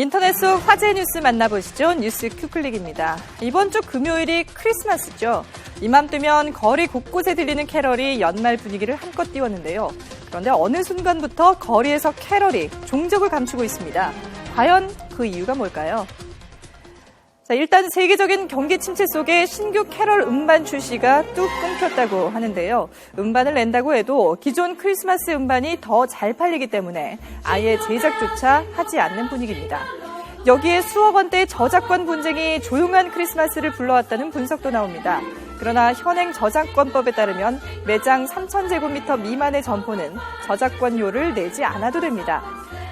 인터넷 속 화제 뉴스 만나보시죠. 뉴스 큐클릭입니다. 이번 주 금요일이 크리스마스죠. 이맘때면 거리 곳곳에 들리는 캐럴이 연말 분위기를 한껏 띄웠는데요. 그런데 어느 순간부터 거리에서 캐럴이 종적을 감추고 있습니다. 과연 그 이유가 뭘까요? 자, 일단 세계적인 경기 침체 속에 신규 캐럴 음반 출시가 뚝 끊겼다고 하는데요. 음반을 낸다고 해도 기존 크리스마스 음반이 더 잘 팔리기 때문에 아예 제작조차 하지 않는 분위기입니다. 여기에 수억 원대의 저작권 분쟁이 조용한 크리스마스를 불러왔다는 분석도 나옵니다. 그러나 현행 저작권법에 따르면 매장 3,000제곱미터 미만의 점포는 저작권료를 내지 않아도 됩니다.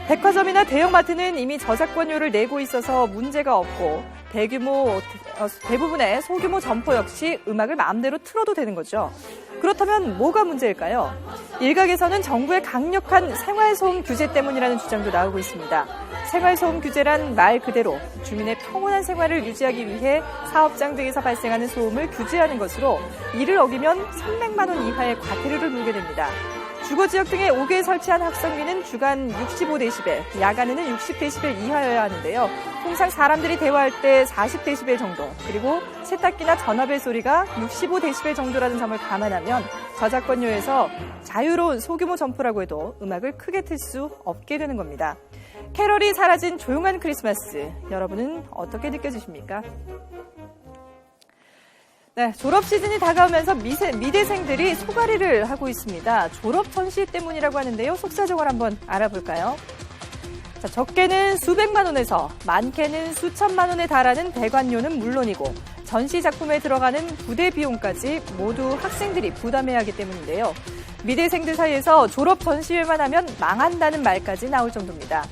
백화점이나 대형마트는 이미 저작권료를 내고 있어서 문제가 없고 대부분의 소규모 점포 역시 음악을 마음대로 틀어도 되는 거죠. 그렇다면 뭐가 문제일까요? 일각에서는 정부의 강력한 생활소음 규제 때문이라는 주장도 나오고 있습니다. 생활소음 규제란 말 그대로 주민의 평온한 생활을 유지하기 위해 사업장 등에서 발생하는 소음을 규제하는 것으로 이를 어기면 300만 원 이하의 과태료를 물게 됩니다. 주거지역 등에 5개에 설치한 확성기는 주간 65데시벨, 야간에는 60데시벨 이하여야 하는데요. 통상 사람들이 대화할 때 40데시벨 정도, 그리고 세탁기나 전화벨 소리가 65데시벨 정도라는 점을 감안하면 저작권료에서 자유로운 소규모 점포라고 해도 음악을 크게 틀 수 없게 되는 겁니다. 캐럴이 사라진 조용한 크리스마스, 여러분은 어떻게 느껴지십니까? 네, 졸업 시즌이 다가오면서 미대생들이 소가리를 하고 있습니다. 졸업 전시 때문이라고 하는데요. 속사정을 한번 알아볼까요? 자, 적게는 수백만 원에서 많게는 수천만 원에 달하는 대관료는 물론이고 전시 작품에 들어가는 부대 비용까지 모두 학생들이 부담해야 하기 때문인데요. 미대생들 사이에서 졸업 전시회만 하면 망한다는 말까지 나올 정도입니다.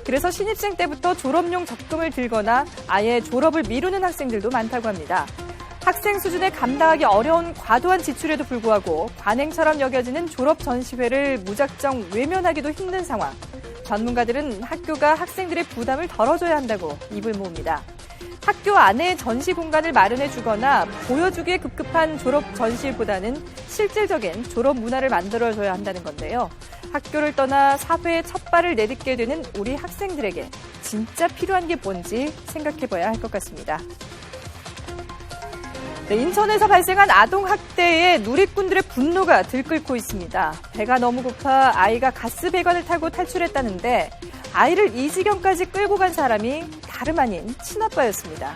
그래서 신입생 때부터 졸업용 적금을 들거나 아예 졸업을 미루는 학생들도 많다고 합니다. 학생 수준에 감당하기 어려운 과도한 지출에도 불구하고 관행처럼 여겨지는 졸업 전시회를 무작정 외면하기도 힘든 상황. 전문가들은 학교가 학생들의 부담을 덜어줘야 한다고 입을 모읍니다. 학교 안에 전시 공간을 마련해 주거나 보여주기에 급급한 졸업 전시보다는 실질적인 졸업 문화를 만들어줘야 한다는 건데요. 학교를 떠나 사회에 첫 발을 내딛게 되는 우리 학생들에게 진짜 필요한 게 뭔지 생각해봐야 할 것 같습니다. 네, 인천에서 발생한 아동학대에 누리꾼들의 분노가 들끓고 있습니다. 배가 너무 고파 아이가 가스배관을 타고 탈출했다는데 아이를 이 지경까지 끌고 간 사람이 다름 아닌 친아빠였습니다.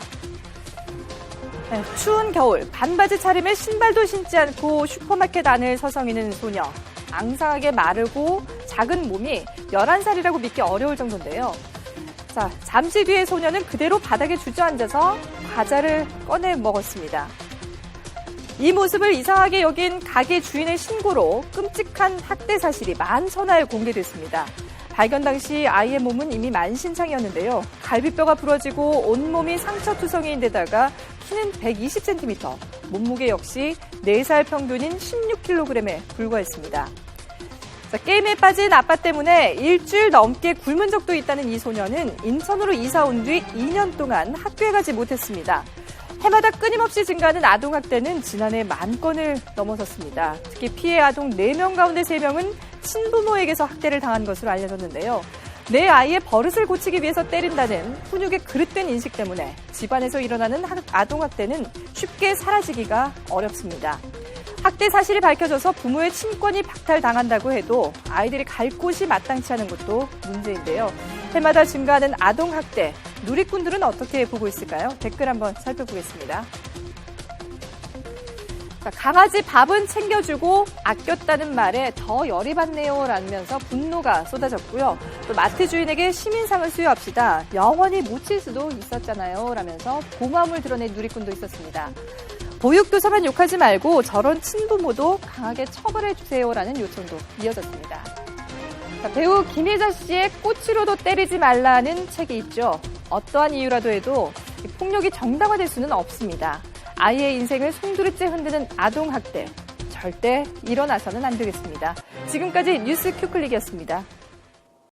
네, 추운 겨울 반바지 차림에 신발도 신지 않고 슈퍼마켓 안을 서성이는 소녀. 앙상하게 마르고 작은 몸이 11살이라고 믿기 어려울 정도인데요. 자, 잠시 뒤에 소녀는 그대로 바닥에 주저앉아서 과자를 꺼내 먹었습니다. 이 모습을 이상하게 여긴 가게 주인의 신고로 끔찍한 학대 사실이 만천하에 공개됐습니다. 발견 당시 아이의 몸은 이미 만신창이었는데요. 갈비뼈가 부러지고 온몸이 상처투성이인데다가 키는 120cm, 몸무게 역시 4살 평균인 16kg에 불과했습니다. 자, 게임에 빠진 아빠 때문에 일주일 넘게 굶은 적도 있다는 이 소녀는 인천으로 이사 온 뒤 2년 동안 학교에 가지 못했습니다. 해마다 끊임없이 증가하는 아동학대는 지난해 10,000건을 넘어섰습니다. 특히 피해 아동 4명 가운데 3명은 친부모에게서 학대를 당한 것으로 알려졌는데요. 내 아이의 버릇을 고치기 위해서 때린다는 훈육의 그릇된 인식 때문에 집안에서 일어나는 아동학대는 쉽게 사라지기가 어렵습니다. 학대 사실이 밝혀져서 부모의 친권이 박탈당한다고 해도 아이들이 갈 곳이 마땅치 않은 것도 문제인데요. 해마다 증가하는 아동학대, 누리꾼들은 어떻게 보고 있을까요? 댓글 한번 살펴보겠습니다. 자, 강아지 밥은 챙겨주고 아꼈다는 말에 더 열이 받네요 라면서 분노가 쏟아졌고요. 또 마트 주인에게 시민상을 수여합시다. 영원히 묻힐 수도 있었잖아요 라면서 고마움을 드러낸 누리꾼도 있었습니다. 보육교사만 욕하지 말고 저런 친부모도 강하게 처벌해주세요라는 요청도 이어졌습니다. 자, 배우 김혜자 씨의 꼬치로도 때리지 말라는 책이 있죠. 어떠한 이유라도 해도 폭력이 정당화될 수는 없습니다. 아이의 인생을 송두리째 흔드는 아동학대, 절대 일어나서는 안 되겠습니다. 지금까지 뉴스 큐클릭이었습니다.